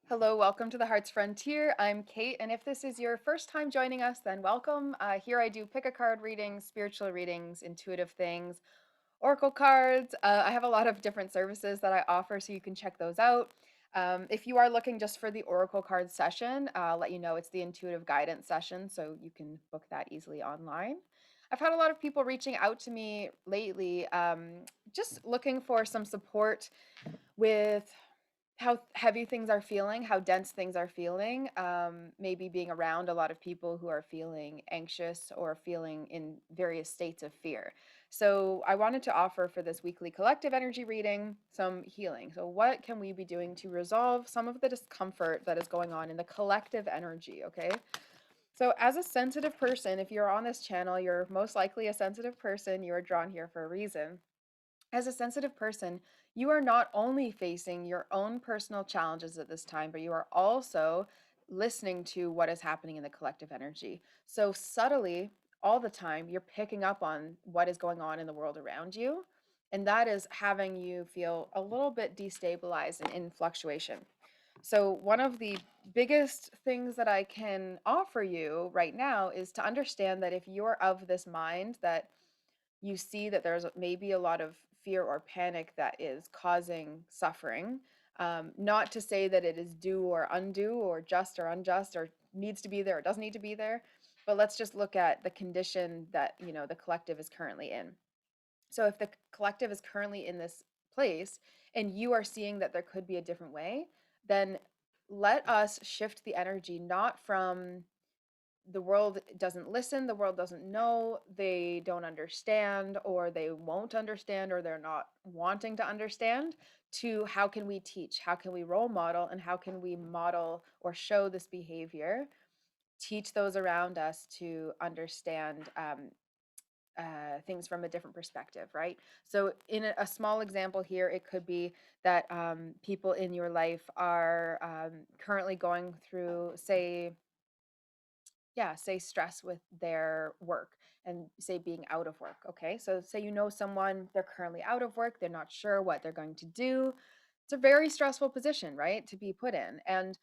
Hello, welcome to the Heart's Frontier. I'm Kate, and if this is your first time joining us, then welcome. Here I do pick a card readings, spiritual readings, intuitive things, oracle cards. I have a lot of different services that I offer, so you can check those out. If you are looking just for the oracle card session, I'll let you know it's the intuitive guidance session, so you can book that easily online. I've had a lot of people reaching out to me lately, just looking for some support with how heavy things are feeling, how dense things are feeling, maybe being around a lot of people who are feeling anxious or feeling in various states of fear. So, I wanted to offer for this weekly collective energy reading some healing. So, what can we be doing to resolve some of the discomfort that is going on in the collective energy? Okay. So, as a sensitive person, if you're on this channel, you're most likely a sensitive person. You are drawn here for a reason. As a sensitive person, you are not only facing your own personal challenges at this time, but you are also listening to what is happening in the collective energy. So, subtly, all the time, you're picking up on what is going on in the world around you. And that is having you feel a little bit destabilized and in fluctuation. So, one of the biggest things that I can offer you right now is to understand that if you're of this mind that you see that there's maybe a lot of fear or panic that is causing suffering. Not to say that it is due or undue or just or unjust or needs to be there or doesn't need to be there, but let's just look at the condition that the collective is currently in. So if the collective is currently in this place and you are seeing that there could be a different way, then let us shift the energy not from the world doesn't listen, the world doesn't know, they don't understand, or they won't understand, or they're not wanting to understand, to how can we teach, how can we role model, and how can we model or show this behavior, teach those around us to understand things from a different perspective, right? So, in a small example here, it could be that people in your life are currently going through, say stress with their work and say being out of work. Okay. So say someone, they're currently out of work, they're not sure what they're going to do. It's a very stressful position, right? To be put in. And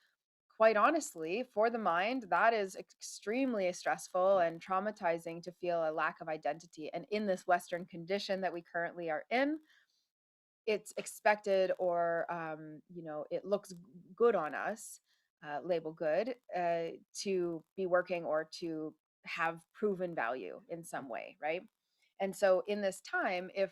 quite honestly, for the mind, that is extremely stressful and traumatizing to feel a lack of identity. And in this Western condition that we currently are in, it's expected or it looks good on us, label good, to be working or to have proven value in some way, right? And so in this time, if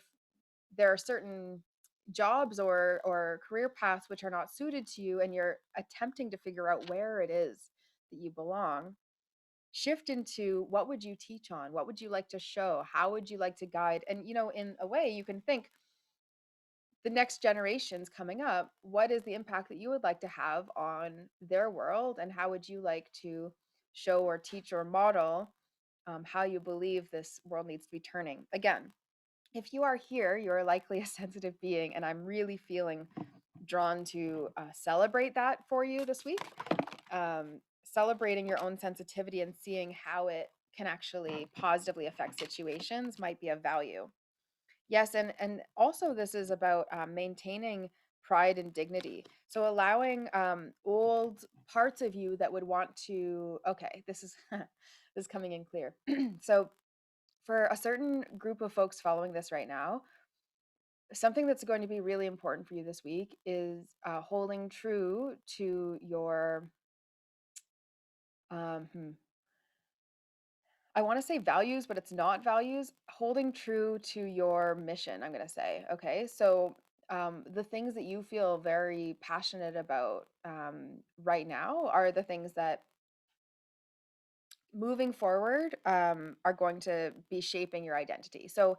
there are certain jobs or career paths which are not suited to you and you're attempting to figure out where it is that you belong, shift into what would you teach on, what would you like to show, how would you like to guide, and in a way you can think the next generations coming up, what is the impact that you would like to have on their world? And how would you like to show or teach or model how you believe this world needs to be turning? Again, if you are here, you're likely a sensitive being, and I'm really feeling drawn to celebrate that for you this week. Celebrating your own sensitivity and seeing how it can actually positively affect situations might be of value. Yes, and also this is about maintaining pride and dignity. So allowing old parts of you that would want to. Okay, this is this is coming in clear. So for a certain group of folks following this right now, something that's going to be really important for you this week is holding true to your. Um, hmm, I want to say values, but it's not values. Holding true to your mission, I'm going to say. Okay. So, the things that you feel very passionate about right now are the things that moving forward are going to be shaping your identity. So,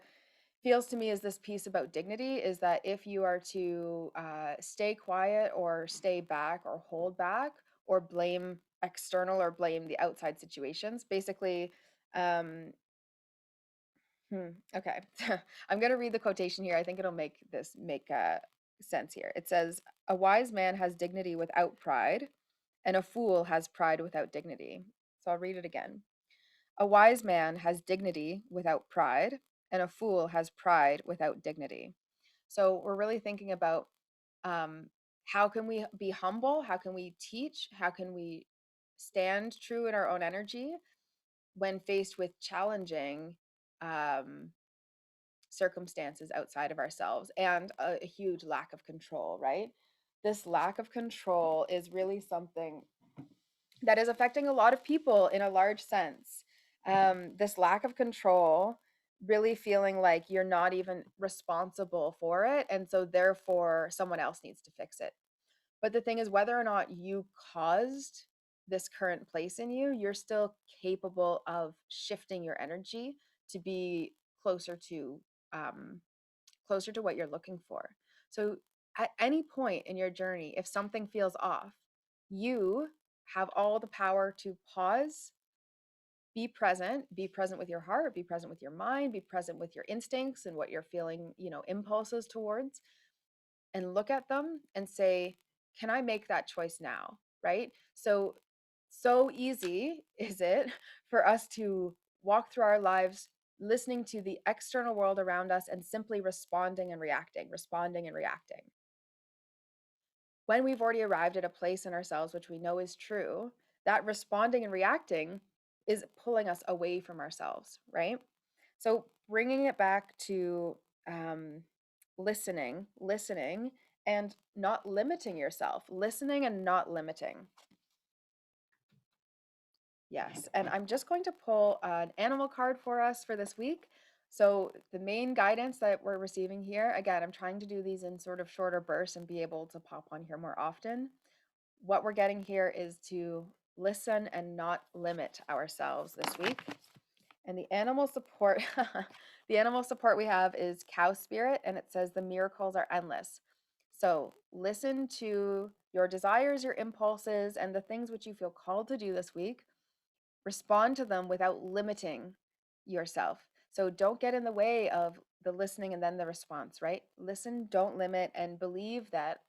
feels to me as this piece about dignity is that if you are to stay quiet or stay back or hold back or blame external or blame the outside situations, basically, um, okay. I'm going to read the quotation here. I think it'll make sense here. It says, "A wise man has dignity without pride, and a fool has pride without dignity." So I'll read it again. "A wise man has dignity without pride, and a fool has pride without dignity." So we're really thinking about um, How can we be humble? How can we teach? How can we stand true in our own energy when faced with challenging um, circumstances outside of ourselves and a huge lack of control, right? This lack of control is really something that is affecting a lot of people in a large sense. This lack of control, really feeling like you're not even responsible for it. And so, therefore, someone else needs to fix it. But the thing is, whether or not you caused this current place in you, you're still capable of shifting your energy to be closer to um, closer to what you're looking for. So at any point in your journey, if something feels off, you have all the power to pause, be present with your heart, be present with your mind, be present with your instincts and what you're feeling, impulses towards, and look at them and say, can I make that choice now? Right? So easy is it for us to walk through our lives listening to the external world around us and simply responding and reacting, responding and reacting. When we've already arrived at a place in ourselves, which we know is true, that responding and reacting is pulling us away from ourselves, right? So bringing it back to um, listening, and not limiting yourself, listening and not limiting. Yes, and I'm just going to pull an animal card for us for this week. So the main guidance that we're receiving here, again, I'm trying to do these in sort of shorter bursts and be able to pop on here more often. What we're getting here is to listen and not limit ourselves this week. And the animal support, the animal support we have is cow spirit, and it says the miracles are endless. So listen to your desires, your impulses, and the things which you feel called to do this week. Respond to them without limiting yourself. So don't get in the way of the listening and then the response, right? Listen, don't limit, and believe that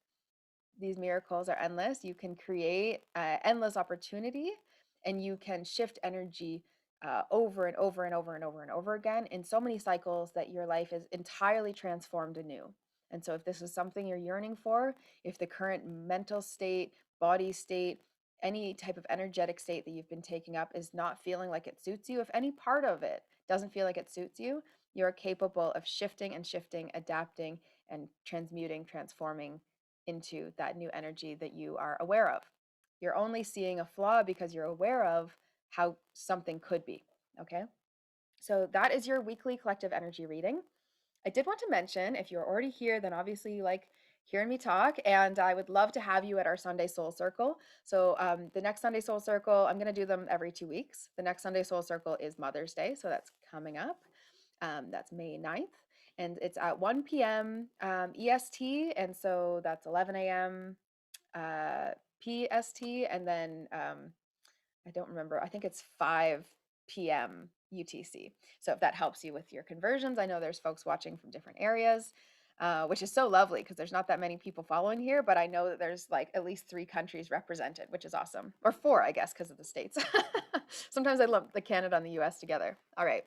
these miracles are endless. You can create endless opportunity, and you can shift energy over and over and over and over and over again in so many cycles that your life is entirely transformed anew. And so, if this is something you're yearning for, if the current mental state, body state, any type of energetic state that you've been taking up is not feeling like it suits you, if any part of it doesn't feel like it suits you, you're capable of shifting and shifting, adapting and transmuting, transforming into that new energy that you are aware of. You're only seeing a flaw because you're aware of how something could be. Okay. So that is your weekly collective energy reading. I did want to mention, if you're already here, then obviously you like hearing me talk, and I would love to have you at our Sunday Soul Circle. So the next Sunday Soul Circle, I'm going to do them every 2 weeks. The next Sunday Soul Circle is Mother's Day, so that's coming up. That's May 9th, and it's at 1 p.m. EST, and so that's 11 a.m. PST, and then I don't remember. I think it's 5 p.m. UTC. So if that helps you with your conversions, I know there's folks watching from different areas, which is so lovely because there's not that many people following here, but I know that there's like at least 3 countries represented, which is awesome. Or 4, I guess, because of the states. Sometimes I lump the Canada and the US together. All right.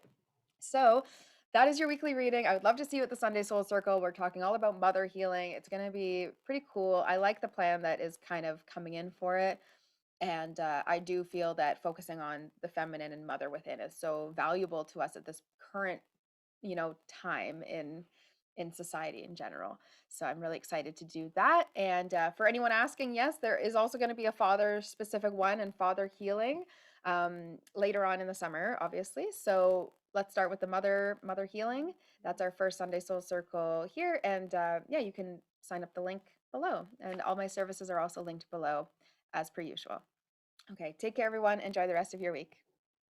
So that is your weekly reading. I would love to see you at the Sunday Soul Circle. We're talking all about mother healing. It's going to be pretty cool. I like the plan that is kind of coming in for it. And I do feel that focusing on the feminine and mother within is so valuable to us at this current, time in society in general. So I'm really excited to do that. And for anyone asking, yes, there is also going to be a father specific one and father healing later on in the summer, obviously. So let's start with the mother healing. That's our first Sunday Soul Circle here. And yeah, you can sign up the link below. And all my services are also linked below as per usual. Okay, take care, everyone. Enjoy the rest of your week.